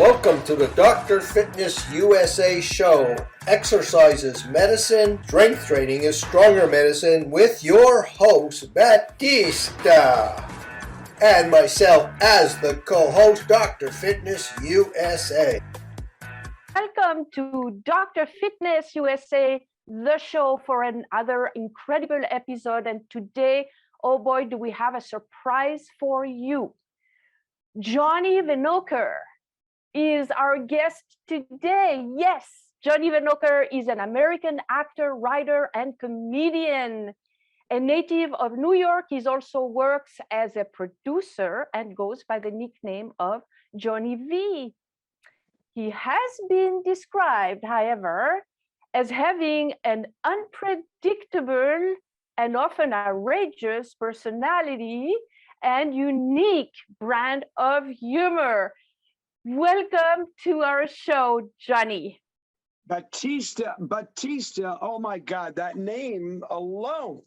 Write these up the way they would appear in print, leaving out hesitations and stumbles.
Welcome to the Dr. Fitness USA show. Exercises, medicine, strength training is stronger medicine with your host, Batista. And myself as the co-host, Dr. Fitness USA. Welcome to Dr. Fitness USA, the show for another incredible episode. And today, oh boy, do we have a surprise for you. Johnny Venokur is our guest today. Yes, Johnny Venokur is an American actor, writer, and comedian. A native of New York, he also works as a producer and goes by the nickname of Johnny V. He has been described, however, as having an unpredictable and often outrageous personality and unique brand of humor. Welcome to our show, Johnny. Batista, oh my God, that name alone,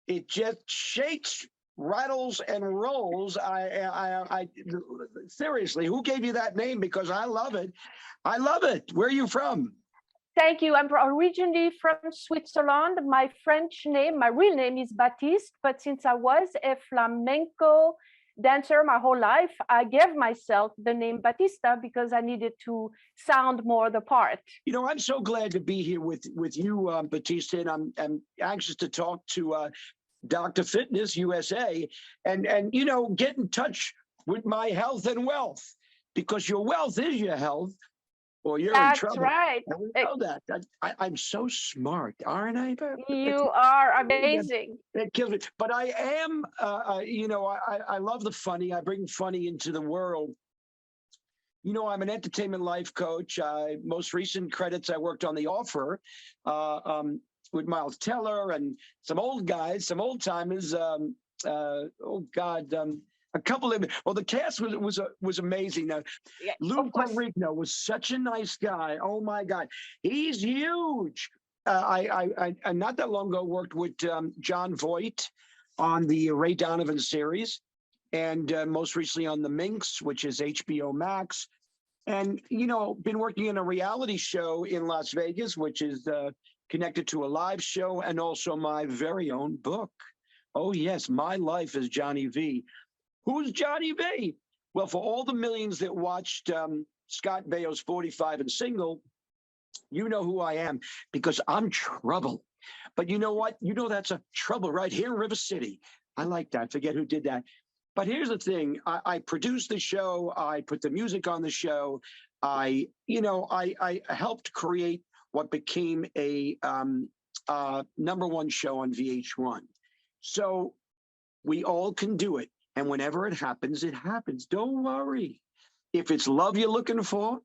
it just shakes, rattles, and rolls. I seriously, who gave you that name? Because I love it. I love it. Where are you from? Thank you. I'm originally from Switzerland. My French name, my real name is Baptiste, but since I was a flamenco dancer my whole life, I gave myself the name Batista because I needed to sound more the part. You know, I'm so glad to be here with you, Batista, and I'm anxious to talk to Dr. Fitness USA and you know, get in touch with my health and wealth, because your wealth is your health, or you're in trouble. That's right. And we know that. I'm so smart, aren't I? You are amazing. That kills me. But I am, you know, I love the funny. I bring funny into the world. You know, I'm an entertainment life coach. Most recent credits, I worked on The Offer with Miles Teller and some old guys, some old timers. A couple of, well, the cast was amazing. Yeah, Lou Ferrigno was such a nice guy. Oh my God, he's huge. I not that long ago worked with John Voight on the Ray Donovan series, and most recently on The Minx, which is HBO Max. And you know, been working in a reality show in Las Vegas, which is connected to a live show, and also my very own book. Oh yes, My Life as Johnny V. Who's Johnny V? Well, for all the millions that watched Scott Baio's 45 and Single, you know who I am, because I'm trouble. But you know what? You know that's a trouble right here in River City. I like that. Forget who did that. But here's the thing. I produced the show. I put the music on the show. I helped create what became a #1 show on VH1. So we all can do it. And whenever it happens, it happens. Don't worry. If it's love you're looking for,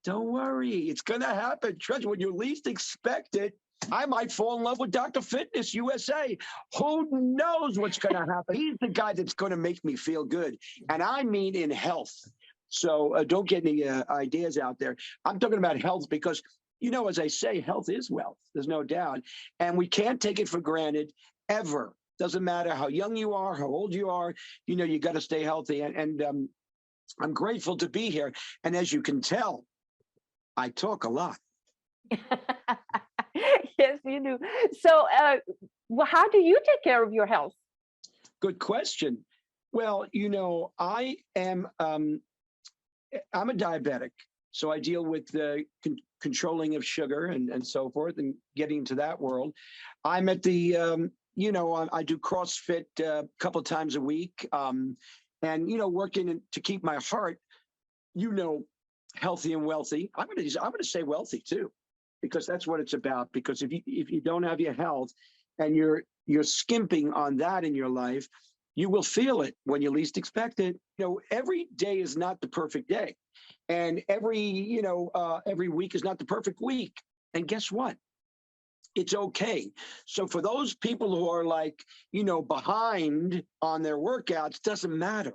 don't worry. It's going to happen. Trust me, when you least expect it, I might fall in love with Dr. Fitness USA. Who knows what's going to happen? He's the guy that's going to make me feel good. And I mean in health. So don't get any ideas out there. I'm talking about health because, you know, as I say, health is wealth. There's no doubt. And we can't take it for granted ever. Doesn't matter how young you are, how old you are, you know, you got to stay healthy. And I'm grateful to be here. And as you can tell, I talk a lot. Yes, you do. So how do you take care of your health? Good question. Well, you know, I am, I'm a diabetic. So I deal with the controlling of sugar and so forth and getting into that world. I'm at the, you know, I do CrossFit a couple of times a week, and, you know, working to keep my heart, you know, healthy and wealthy. I'm going to say wealthy too, because that's what it's about. Because if you don't have your health and you're skimping on that in your life, you will feel it when you least expect it. You know, every day is not the perfect day, and every week is not the perfect week. And guess what? It's okay. So for those people who are like, you know, behind on their workouts, doesn't matter.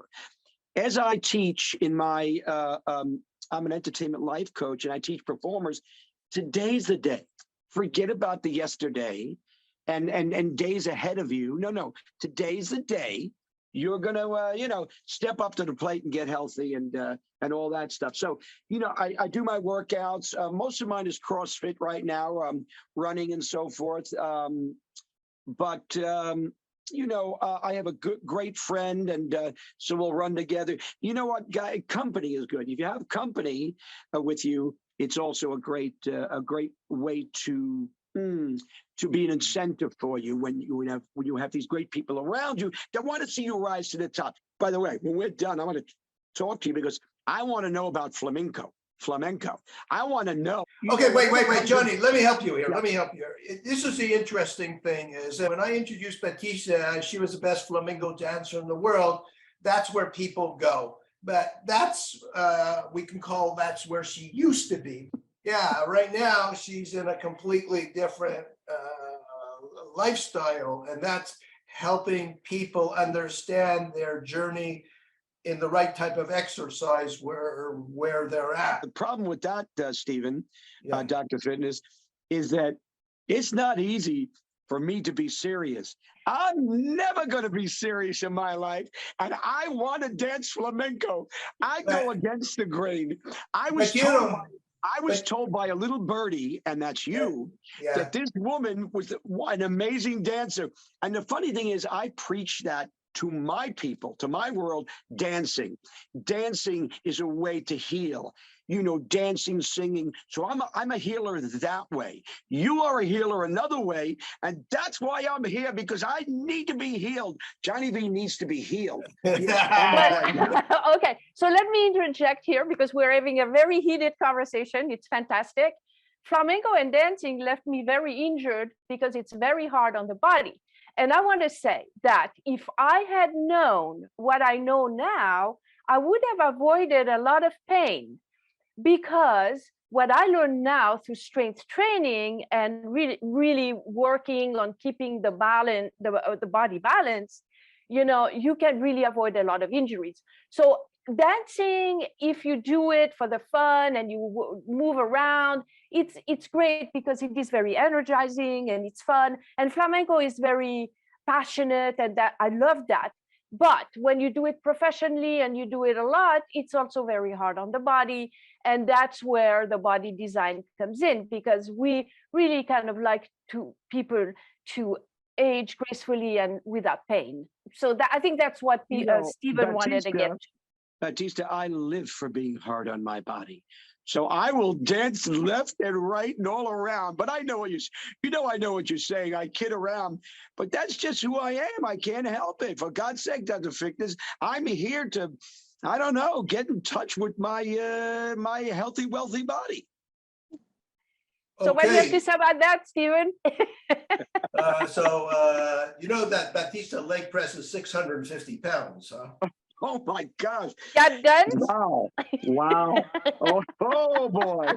As I teach in my, I'm an entertainment life coach and I teach performers, today's the day. Forget about the yesterday and days ahead of you. No, today's the day. you're going to, step up to the plate and get healthy and all that stuff. So, I do my workouts. Most of mine is CrossFit right now, running and so forth. But I have a great friend, and so we'll run together. You know what, guy? Company is good. If you have company with you, it's also a great way to be an incentive for you when you have these great people around you that want to see you rise to the top. By the way, when we're done, I want to talk to you because I want to know about flamenco. I want to know. Okay, wait, Johnny, let me help you here. This is the interesting thing is that when I introduced Batista, she was the best flamenco dancer in the world. That's where people go. But that's, we can call that's where she used to be. Yeah, right now she's in a completely different lifestyle, and that's helping people understand their journey in the right type of exercise where they're at. The problem with that, Stephen, Yeah. Dr. Fitness, is that it's not easy for me to be serious. I'm never going to be serious in my life, and I want to dance flamenco. I go against the grain. I was told by a little birdie, and that's you, that this woman was an amazing dancer. And the funny thing is, I preach that to my people, to my world. Dancing is a way to heal. Dancing, singing. So I'm a healer that way. You are a healer another way, and that's why I'm here, because I need to be healed. Johnny V needs to be healed. Okay, so let me interject here because we're having a very heated conversation. It's fantastic. Flamenco and dancing left me very injured because it's very hard on the body. And I want to say that if I had known what I know now, I would have avoided a lot of pain, because what I learned now through strength training and really working on keeping the balance, the body balance, you can really avoid a lot of injuries. So dancing, if you do it for the fun and you move around, it's great because it is very energizing and it's fun. And flamenco is very passionate, and that I love that. But when you do it professionally and you do it a lot, it's also very hard on the body. And that's where the body design comes in, because we really kind of like people to age gracefully and without pain. So I think that's what Stephen wanted to get to. Batista, I live for being hard on my body. So I will dance left and right and all around. But I know what I know what you're saying. I kid around, but that's just who I am. I can't help it. For God's sake, Dr. Fitness, I'm here to, I don't know, get in touch with my my healthy, wealthy body. So what do you have to say about that, Stephen? You know that Batista leg press is 650 pounds, huh? Oh my gosh. Got guns? Wow. Oh boy.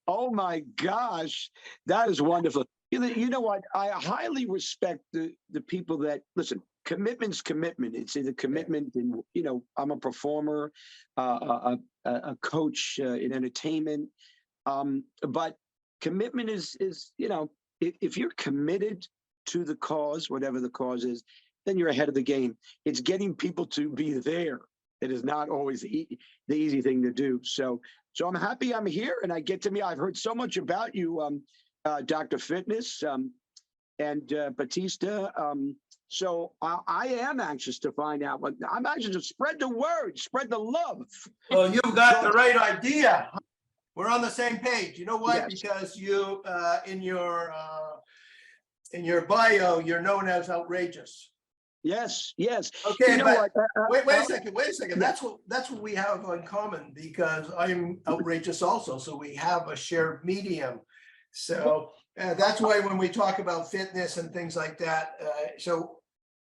Oh my gosh. That is wonderful. You know what? I highly respect the people that, listen, commitment's commitment. It's either commitment in, I'm a performer, a coach in entertainment. But commitment is, if you're committed to the cause, whatever the cause is, then you're ahead of the game. It's getting people to be there. It is not always the easy thing to do. So I'm happy I'm here and I get to meet. I've heard so much about you, Dr. Fitness and Batista. So I am anxious to find out. I'm anxious to spread the word, spread the love. Well, you've got the right idea. We're on the same page. You know what? Yes. Because you, in your bio, you're known as outrageous. Yes. Okay, but wait a second. That's what we have in common, because I'm outrageous also. So we have a shared medium. So that's why when we talk about fitness and things like that,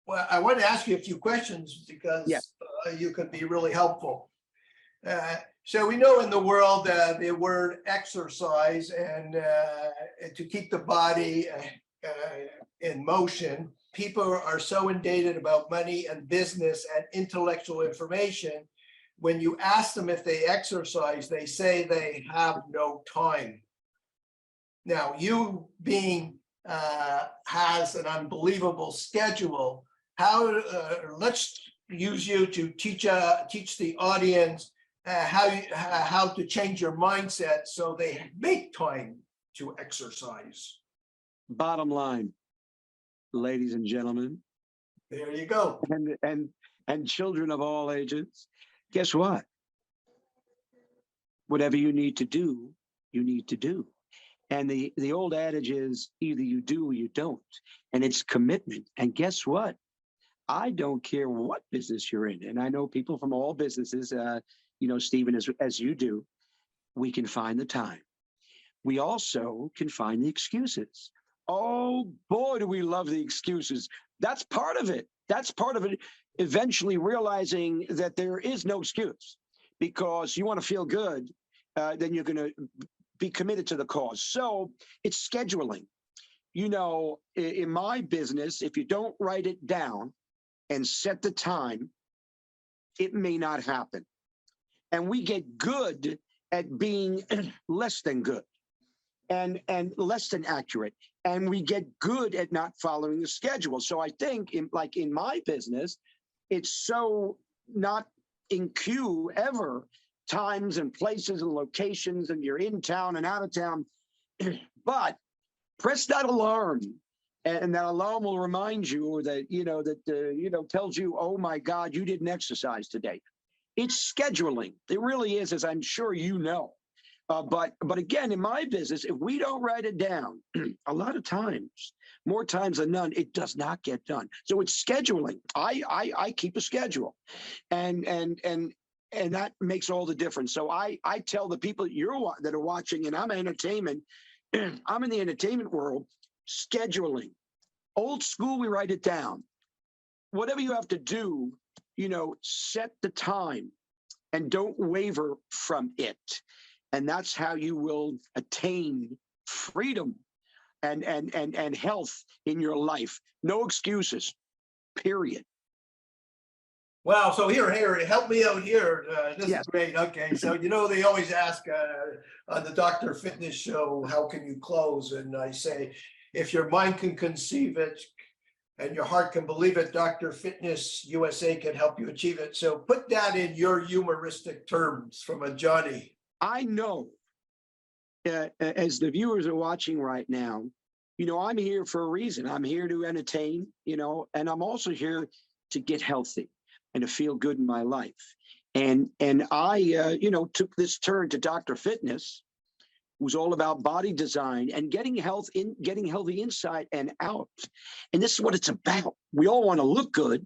I want to ask you a few questions because you could be really helpful. So we know in the world the word exercise and to keep the body in motion. People are so inundated about money and business and intellectual information. When you ask them if they exercise, they say they have no time. Now, you being has an unbelievable schedule. Let's use you to teach the audience how to change your mindset so they make time to exercise. Bottom line, ladies and gentlemen, There you go. and children of all ages, guess what? Whatever you need to do, you need to do. And the old adage is either you do or you don't. And it's commitment. And guess what? I don't care what business you're in. And I know people from all businesses, Stephen, as you do, we can find the time. We also can find the excuses. Oh, boy, do we love the excuses. That's part of it. That's part of it. Eventually realizing that there is no excuse because you want to feel good, then you're going to be committed to the cause. So it's scheduling. In my business, if you don't write it down and set the time, it may not happen. And we get good at being less than good and less than accurate. And we get good at not following the schedule. So I think in my business, it's so not in queue ever, times and places and locations, and you're in town and out of town. But press that alarm, and that alarm will remind you that, tells you, oh my God, you didn't exercise today. It's scheduling. It really is, as I'm sure you know. But again, in my business, if we don't write it down, a lot of times, more times than none, it does not get done. So it's scheduling. I keep a schedule, and that makes all the difference. So I tell the people that are watching, and I'm entertainment, I'm in the entertainment world, scheduling. Old school, we write it down. Whatever you have to do, set the time and don't waver from it. And that's how you will attain freedom and health in your life. No excuses, period. Wow. So here, help me out here. This Yes. is great. Okay. So, they always ask on the Dr. Fitness show, how can you close? And I say, if your mind can conceive it and your heart can believe it, Dr. Fitness USA can help you achieve it. So put that in your humoristic terms from a Johnny. I know, as the viewers are watching right now, I'm here for a reason. I'm here to entertain, and I'm also here to get healthy and to feel good in my life. And I, took this turn to Dr. Fitness, who's all about body design and getting healthy inside and out. And this is what it's about. We all want to look good,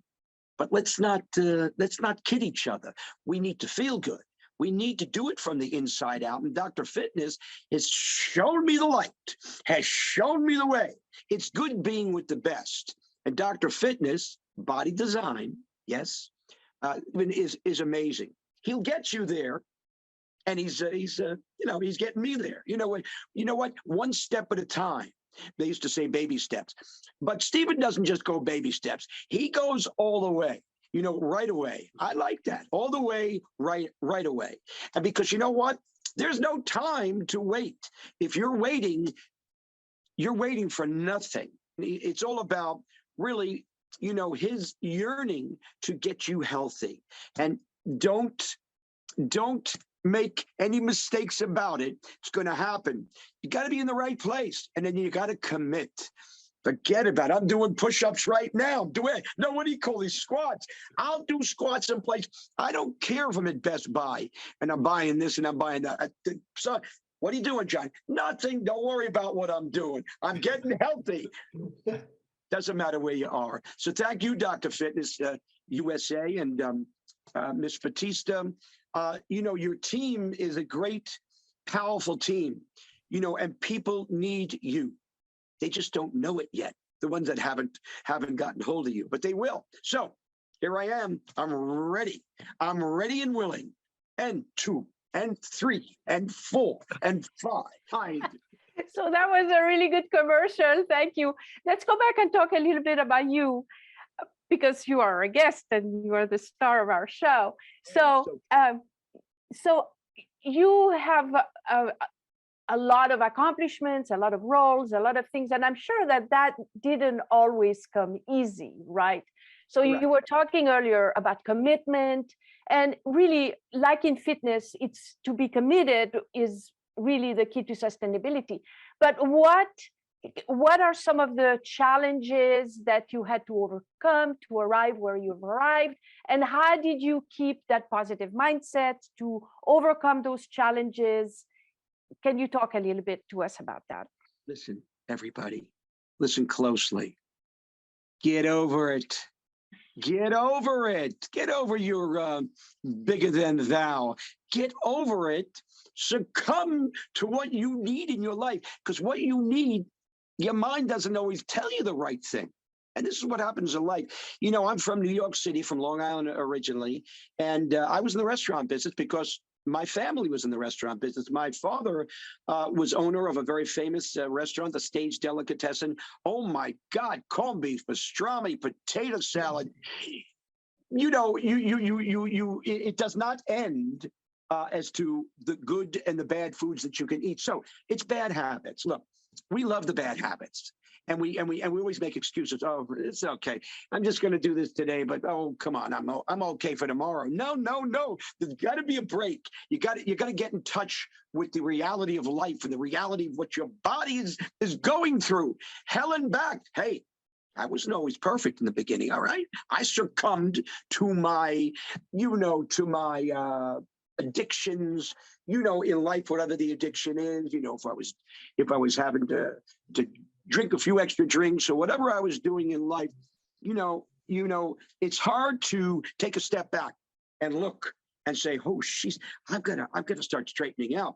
but let's not kid each other. We need to feel good. We need to do it from the inside out. And Dr. Fitness has shown me the light, has shown me the way. It's good being with the best. And Dr. Fitness, body design, yes, is amazing. He'll get you there. And he's getting me there. You know what? One step at a time. They used to say baby steps. But Stephen doesn't just go baby steps. He goes all the way. Right away. I like that. All the way, right away. And because you know what? There's no time to wait. If you're waiting for nothing. It's all about really, his yearning to get you healthy. And don't make any mistakes about it. It's going to happen. You got to be in the right place. And then you got to commit. Forget about it. I'm doing push-ups right now. What do you call these squats? I'll do squats in place. I don't care if I'm at Best Buy and I'm buying this and I'm buying that. So what are you doing, John? Nothing. Don't worry about what I'm doing. I'm getting healthy. Doesn't matter where you are. So thank you, Dr. Fitness USA and Ms. Batista. Your team is a great, powerful team, and people need you. They just don't know it yet. The ones that haven't gotten hold of you, but they will. So here I am. I'm ready. I'm ready and willing. And 2 and 3 and 4 and 5. So that was a really good commercial. Thank you. Let's go back and talk a little bit about you, because you are a guest and you are the star of our show. So you have a lot of accomplishments, a lot of roles, a lot of things, and I'm sure that didn't always come easy, right? So Correct. you were talking earlier about commitment, and really, like in fitness, it's to be committed is really the key to sustainability. But what are some of the challenges that you had to overcome to arrive where you've arrived? And how did you keep that positive mindset to overcome those challenges? Can you talk a little bit to us about that? Listen, everybody, listen closely. Get over it. Get over it. Get over your bigger than thou. Get over it. Succumb to what you need in your life, because what you need, your mind doesn't always tell you the right thing. And this is what happens in life. You know, I'm from New York City, from Long Island originally, and I was in the restaurant business because my family was in the restaurant business. My father was owner of a very famous restaurant, the Stage Delicatessen. Oh my God, corned beef, pastrami, potato salad. You know, it does not end as to the good and the bad foods that you can eat. So it's bad habits. Look, we love the bad habits. And we always make excuses. Oh, it's okay. I'm just going to do this today, but oh, come on, I'm okay for tomorrow. No. There's got to be a break. You got to get in touch with the reality of life and the reality of what your body is going through. Hell and back. Hey, I wasn't always perfect in the beginning. All right, I succumbed to my, addictions. In life, whatever the addiction is. If I was having to drink a few extra drinks or whatever I was doing in life, it's hard to take a step back and look and say, oh, I've got to start straightening out.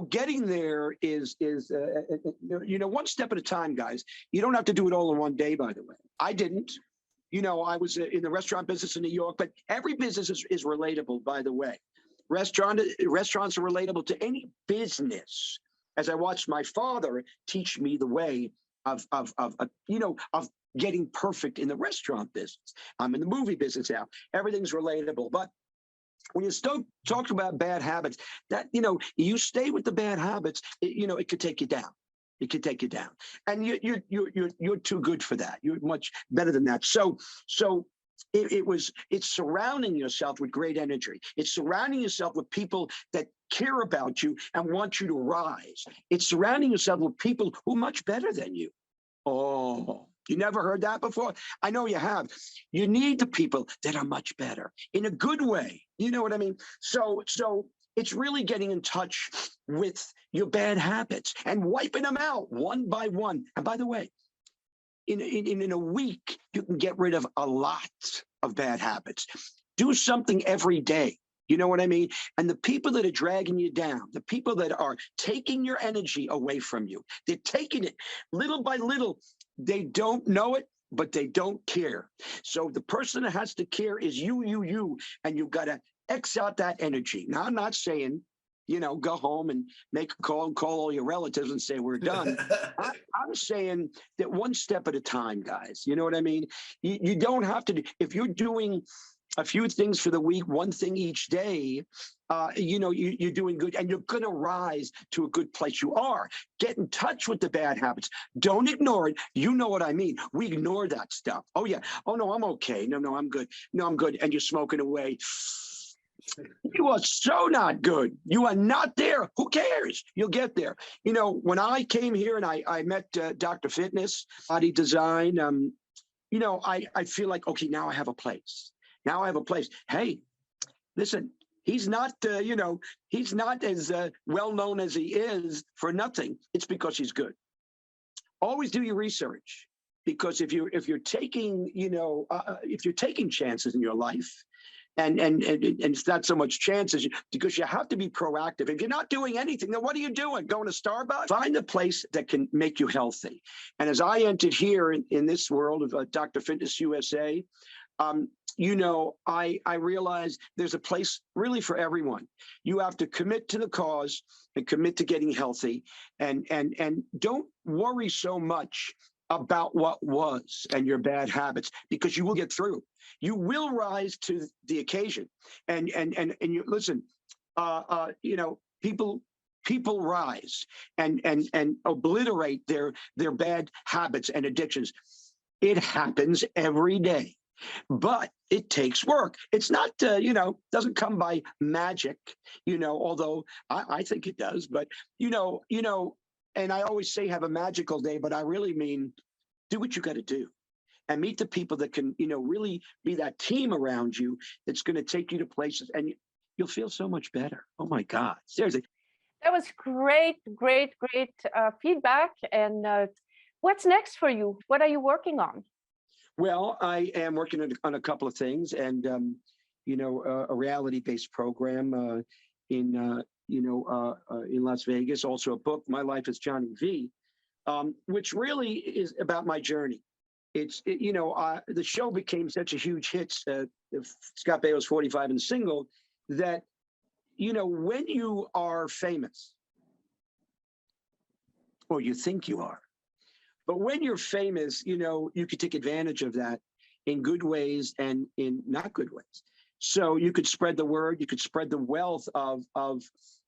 Getting there is one step at a time, guys. You don't have to do it all in one day, by the way. I didn't. I was in the restaurant business in New York, but every business is relatable, by the way. Restaurants are relatable to any business. As I watched my father teach me the way of getting perfect in the restaurant business. I'm in the movie business now. Everything's relatable. But when you start talking about bad habits, that, you stay with the bad habits, it could take you down. It could take you down. And you're too good for that. You're much better than that. So it's surrounding yourself with great energy. It's surrounding yourself with people that care about you and want you to rise. It's surrounding yourself with people who are much better than you. Oh, you never heard that before? I know you have. You need the people that are much better in a good way. You know what I mean? So it's really getting in touch with your bad habits and wiping them out one by one. And by the way, in a week, you can get rid of a lot of bad habits. Do something every day. You know what I mean? And the people that are dragging you down, the people that are taking your energy away from you, they're taking it little by little. They don't know it, but they don't care. So the person that has to care is you, and you've got to X out that energy. Now, I'm not saying, go home and make a call and call all your relatives and say, we're done. I'm saying that one step at a time, guys. You know what I mean? You don't have to, if you're doing a few things for the week, one thing each day, you're doing good, and you're going to rise to a good place. You are. Get in touch with the bad habits. Don't ignore it. You know what I mean. We ignore that stuff. Oh, yeah. Oh, no, I'm okay. No, I'm good. No, I'm good. And you're smoking away. You are so not good. You are not there. Who cares? You'll get there. When I came here and I met Dr. Fitness, Body Design, I feel like, okay, now I have a place. Now I have a place. Hey, listen, he's not, he's not as well known as he is for nothing. It's because he's good. Always do your research, because if you're taking, if you're taking chances in your life, and it's not so much chances, because you have to be proactive. If you're not doing anything, then what are you doing? Going to Starbucks? Find a place that can make you healthy. And as I entered here in this world of Dr. Fitness USA, I realized there's a place really for everyone. You have to commit to the cause and commit to getting healthy, and don't worry so much about what was and your bad habits, because you will get through. You will rise to the occasion. And you listen, people rise and obliterate their bad habits and addictions. It happens every day. but it takes work. It's not, doesn't come by magic, although I think it does. But, and I always say have a magical day, but I really mean do what you got to do and meet the people that can, really be that team around you that's going to take you to places and you'll feel so much better. Oh, my God. Seriously. That was great, great, great feedback. And what's next for you? What are you working on? Well, I am working on a couple of things, and a reality-based program in Las Vegas. Also, a book, My Life as Johnny V, which really is about my journey. The show became such a huge hit. Scott Baio was 45 and single. That when you are famous, or you think you are. But when you're famous, you could take advantage of that in good ways and in not good ways. So you could spread the word, you could spread the wealth of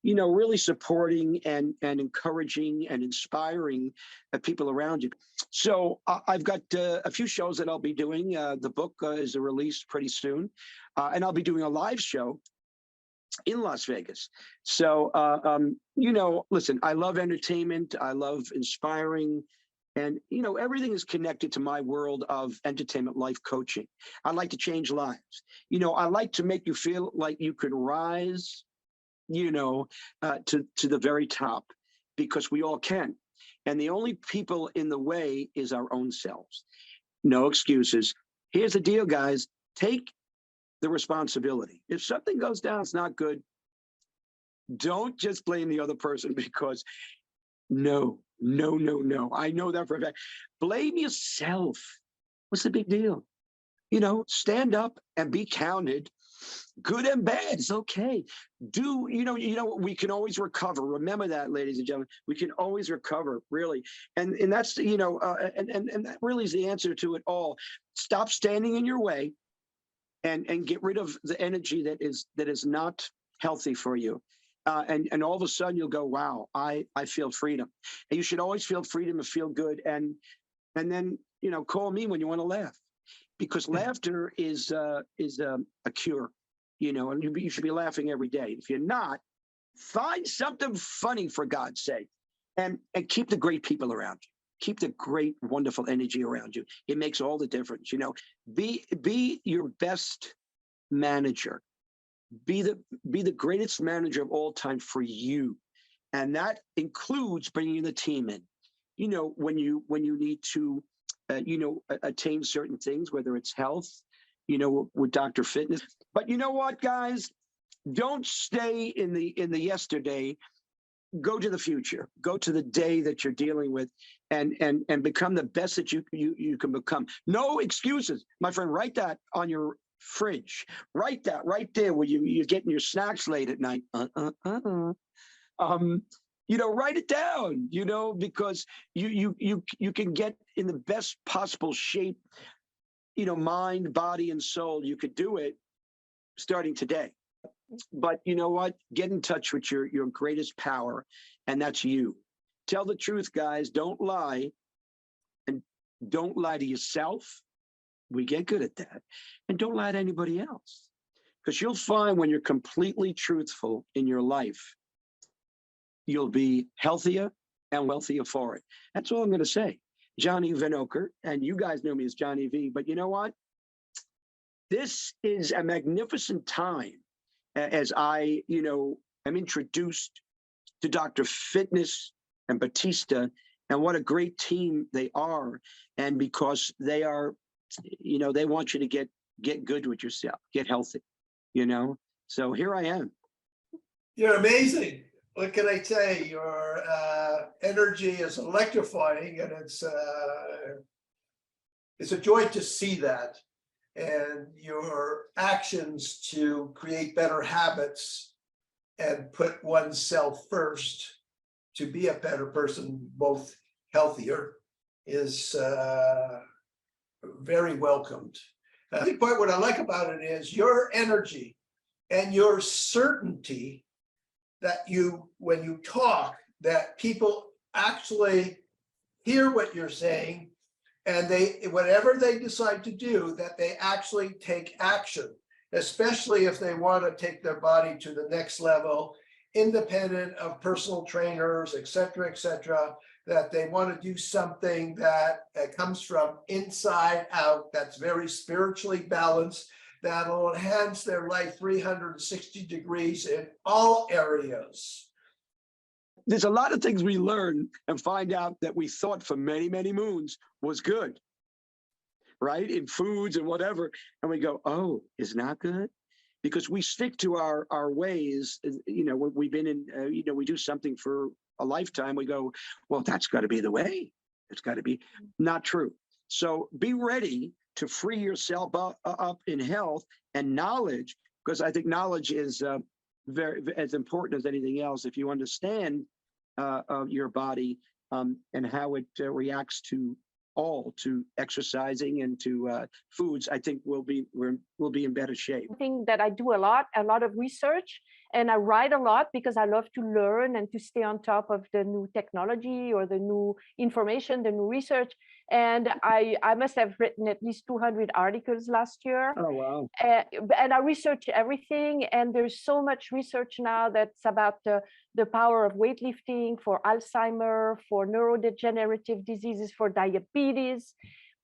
really supporting and encouraging and inspiring people around you. So I've got a few shows that I'll be doing. The book is released pretty soon. And I'll be doing a live show in Las Vegas. So, listen, I love entertainment. I love inspiring. And, everything is connected to my world of entertainment life coaching. I like to change lives. I like to make you feel like you could rise, to the very top, because we all can. And the only people in the way is our own selves. No excuses. Here's the deal, guys. Take the responsibility. If something goes down, it's not good. Don't just blame the other person because no. I know that for a fact. Blame yourself. What's the big deal? Stand up and be counted. Good and bad, it's okay. We can always recover. Remember that, ladies and gentlemen. We can always recover, really. And that's, and that really is the answer to it all. Stop standing in your way and get rid of the energy that is not healthy for you. And all of a sudden you'll go, wow, I feel freedom. And you should always feel freedom and feel good. And then, call me when you want to laugh, because laughter is a cure, and you should be laughing every day. If you're not, find something funny, for God's sake, and keep the great people around you. Keep the great, wonderful energy around you. It makes all the difference. Be your best manager. Be the greatest manager of all time for you, and that includes bringing the team in. When you need to, attain certain things, whether it's health, with Dr. Fitness. But you know what, guys? Don't stay in the yesterday. Go to the future. Go to the day that you're dealing with, and become the best that you can become. No excuses, my friend. Write that on your fridge. Write that right there where you're getting your snacks late at night. Write it down, because you can get in the best possible shape, mind, body, and soul. You could do it starting today. But you know what? Get in touch with your greatest power, and that's you. Tell the truth, guys. Don't lie. And don't lie to yourself. We get good at that. And don't lie to anybody else. Because you'll find when you're completely truthful in your life, you'll be healthier and wealthier for it. That's all I'm going to say. Johnny Venokur, and you guys know me as Johnny V, but you know what? This is a magnificent time as I, am introduced to Dr. Fitness and Batista, and what a great team they are. And because they are, they want you to get good with yourself, get healthy, So here I am. You're amazing. What can I say? Your energy is electrifying, and it's a joy to see that. And your actions to create better habits and put oneself first to be a better person, both healthier, is very welcomed. I think what I like about it is your energy and your certainty that when you talk, that people actually hear what you're saying And whatever they decide to do, that they actually take action, especially if they want to take their body to the next level, independent of personal trainers, et cetera, that they want to do something that comes from inside out, that's very spiritually balanced, that'll enhance their life 360 degrees in all areas. There's a lot of things we learn and find out that we thought for many, many moons was good, right? In foods and whatever. And we go, oh, it's not good? Because we stick to our ways. You know, we've been in, we do something for a lifetime. We go, well, that's got to be the way. It's got to be not true. So be ready to free yourself up in health and knowledge, because I think knowledge is very as important as anything else. If you understand your body and how it reacts to exercising and to foods, I think we'll be in better shape. I think that I do a lot of research, and I write a lot because I love to learn and to stay on top of the new technology or the new information, the new research. And I must have written at least 200 articles last year. Oh, wow. And I research everything. And there's so much research now that's about the power of weightlifting for Alzheimer, for neurodegenerative diseases, for diabetes,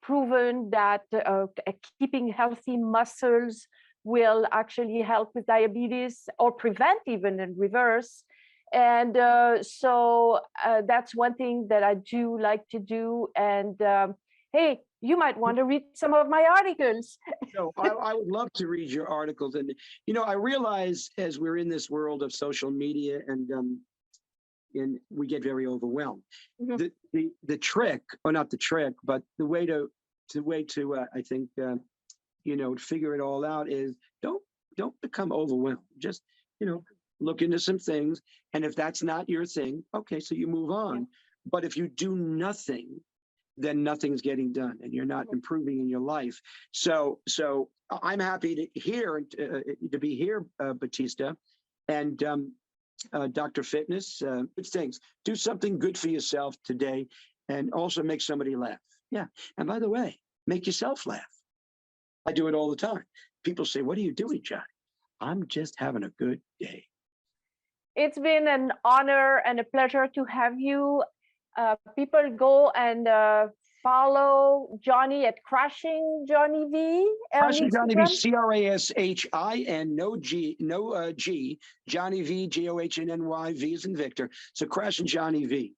proven that keeping healthy muscles will actually help with diabetes or prevent even and reverse. And so that's one thing that I do like to do. And hey, you might want to read some of my articles. No, I would love to read your articles. And, I realize as we're in this world of social media and we get very overwhelmed. Mm-hmm. The trick, or not the trick, but the way to I think, figure it all out is don't become overwhelmed. Just, look into some things. And if that's not your thing, okay, so you move on. Yeah. But if you do nothing, then nothing's getting done and you're not improving in your life. So I'm happy to be here, Batista, and Dr. Fitness. Good things. Do something good for yourself today and also make somebody laugh. Yeah. And by the way, make yourself laugh. I do it all the time. People say, what are you doing, John? I'm just having a good day. It's been an honor and a pleasure to have you. People go and follow Johnny at Crashing Johnny V. Crashing Johnny V, CRASHIN, no G, Johnny V, JOHNNY, V is in Victor. So Crashing Johnny V,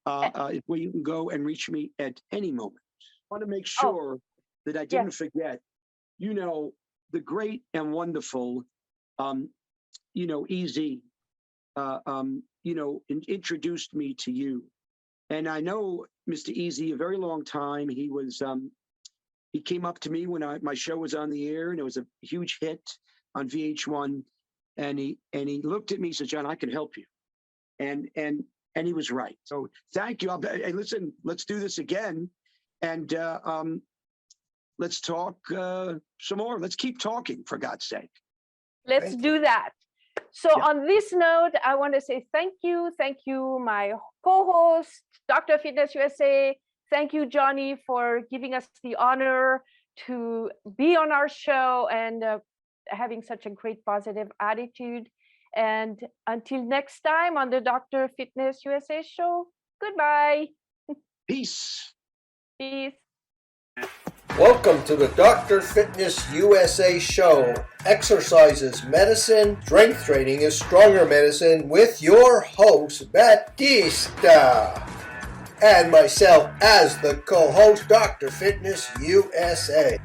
where you can go and reach me at any moment. I want to make sure that I didn't forget, the great and wonderful, EZ, introduced me to you. And I know Mr. Easy a very long time. He was, he came up to me when my show was on the air and it was a huge hit on VH1. And he looked at me and said, John, I can help you. And he was right. So thank you. Hey, listen, let's do this again. And let's talk some more. Let's keep talking, for God's sake. Let's do that. So on this note, I want to say thank you. Thank you, my co-host, Dr. Fitness USA. Thank you, Johnny, for giving us the honor to be on our show and having such a great positive attitude. And until next time on the Dr. Fitness USA show, goodbye. Peace. Peace. Welcome to the Dr. Fitness USA show. Exercises, medicine, strength training is stronger medicine with your host, Batista. And myself as the co-host, Dr. Fitness USA.